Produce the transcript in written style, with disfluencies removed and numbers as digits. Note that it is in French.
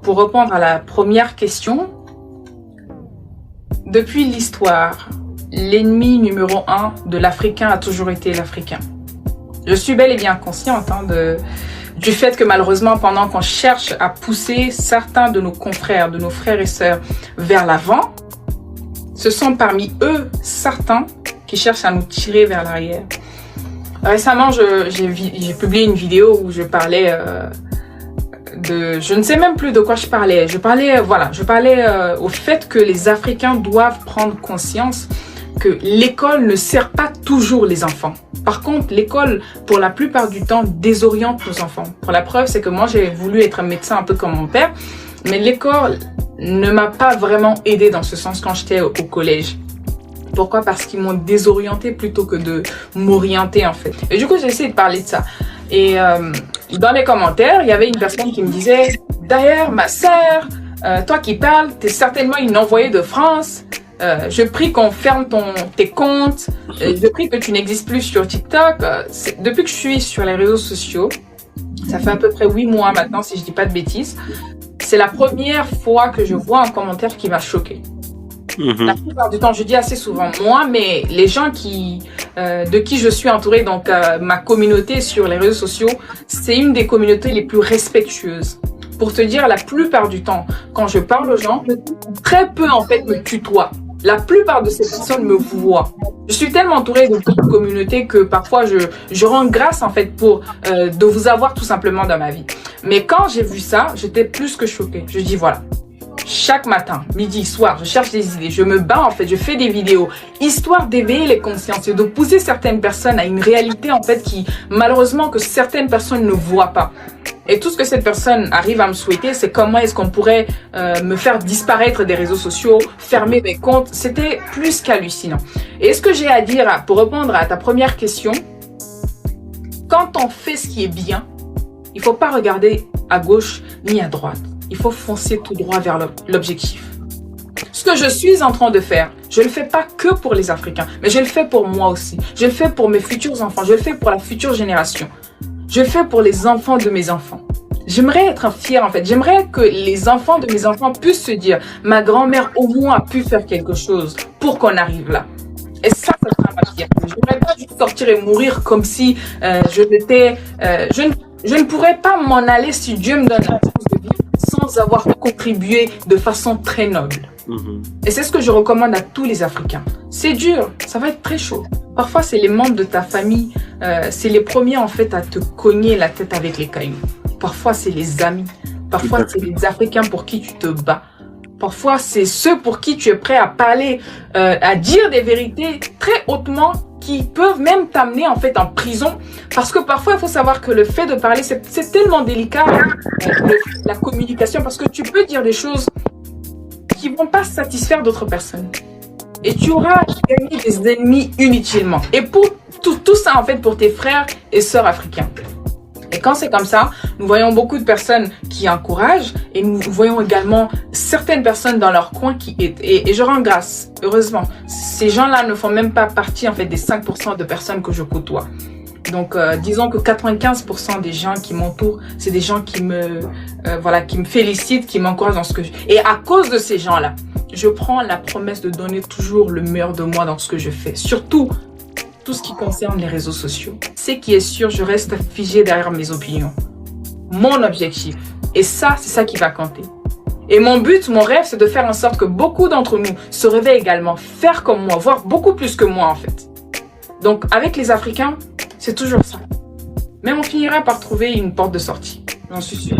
pour répondre à la première question, depuis l'histoire, l'ennemi numéro 1 de l'Africain a toujours été l'Africain. Je suis bel et bien consciente du fait que malheureusement, pendant qu'on cherche à pousser certains de nos confrères, de nos frères et sœurs vers l'avant, ce sont parmi eux certains qui cherchent à nous tirer vers l'arrière. Récemment, j'ai publié une vidéo où je parlais je ne sais même plus de quoi je parlais. Je parlais au fait que les Africains doivent prendre conscience que l'école ne sert pas toujours les enfants. Par contre, l'école, pour la plupart du temps, désoriente nos enfants. Pour la preuve, c'est que moi, j'ai voulu être médecin un peu comme mon père, mais l'école ne m'a pas vraiment aidé dans ce sens quand j'étais au collège. Pourquoi? Parce qu'ils m'ont désorienté plutôt que de m'orienter en fait. Et du coup, j'ai essayé de parler de ça. Et dans les commentaires, il y avait une personne qui me disait « D'ailleurs, ma sœur, toi qui parles, t'es certainement une envoyée de France. Je prie qu'on ferme tes comptes. Je prie que tu n'existes plus sur TikTok. » Depuis que je suis sur les réseaux sociaux, ça fait à peu près 8 mois maintenant, si je dis pas de bêtises, c'est la première fois que je vois un commentaire qui m'a choquée. La plupart du temps, je dis assez souvent moi, mais les gens de qui je suis entourée, donc ma communauté sur les réseaux sociaux, c'est une des communautés les plus respectueuses. Pour te dire, la plupart du temps, quand je parle aux gens, très peu en fait me tutoient. La plupart de ces personnes me voient. Je suis tellement entourée de communautés que parfois je rends grâce en fait de vous avoir tout simplement dans ma vie. Mais quand j'ai vu ça, j'étais plus que choquée. Je dis voilà. Chaque matin, midi, soir, je cherche des idées, je me bats en fait, je fais des vidéos, histoire d'éveiller les consciences et de pousser certaines personnes à une réalité en fait qui, malheureusement, que certaines personnes ne voient pas. Et tout ce que cette personne arrive à me souhaiter, c'est comment est-ce qu'on pourrait me faire disparaître des réseaux sociaux, fermer mes comptes. C'était plus qu'hallucinant. Et ce que j'ai à dire pour répondre à ta première question, quand on fait ce qui est bien, il ne faut pas regarder à gauche ni à droite. Il faut foncer tout droit vers l'objectif. Ce que je suis en train de faire, je ne le fais pas que pour les Africains, mais je le fais pour moi aussi. Je le fais pour mes futurs enfants, je le fais pour la future génération. Je le fais pour les enfants de mes enfants. J'aimerais être fière en fait. J'aimerais que les enfants de mes enfants puissent se dire « Ma grand-mère au moins a pu faire quelque chose pour qu'on arrive là. » Et ça sera ma fierté. Je n'aimerais pas juste sortir et mourir comme si je ne pourrais pas m'en aller si Dieu me donne la chance de vivre sans avoir contribué de façon très noble. Et c'est ce que je recommande à tous les Africains. C'est dur, ça va être très chaud. Parfois, c'est les membres de ta famille, c'est les premiers en fait à te cogner la tête avec les cailloux. Parfois, c'est les amis. Parfois, c'est les Africains pour qui tu te bats. Parfois, c'est ceux pour qui tu es prêt à parler, à dire des vérités très hautement qui peuvent même t'amener en fait en prison. Parce que parfois, il faut savoir que le fait de parler, c'est tellement délicat, la communication, parce que tu peux dire des choses qui vont pas satisfaire d'autres personnes. Et tu auras gagné des ennemis inutilement. Et pour tout ça, en fait, pour tes frères et sœurs africains. Et quand c'est comme ça, nous voyons beaucoup de personnes qui encouragent et nous voyons également certaines personnes dans leur coin qui aident. Et je rends grâce, heureusement. Ces gens-là ne font même pas partie en fait des 5% de personnes que je côtoie. Donc, disons que 95% des gens qui m'entourent, c'est des gens qui me félicitent, qui m'encouragent dans ce que je... Et à cause de ces gens-là, je prends la promesse de donner toujours le meilleur de moi dans ce que je fais. Surtout, tout ce qui concerne les réseaux sociaux. Ce qui est sûr, je reste figée derrière mes opinions. Mon objectif. Et ça, c'est ça qui va compter. Et mon but, mon rêve, c'est de faire en sorte que beaucoup d'entre nous se réveillent également, faire comme moi, voire beaucoup plus que moi en fait. Donc, avec les Africains, c'est toujours ça. Mais on finira par trouver une porte de sortie. J'en suis sûre.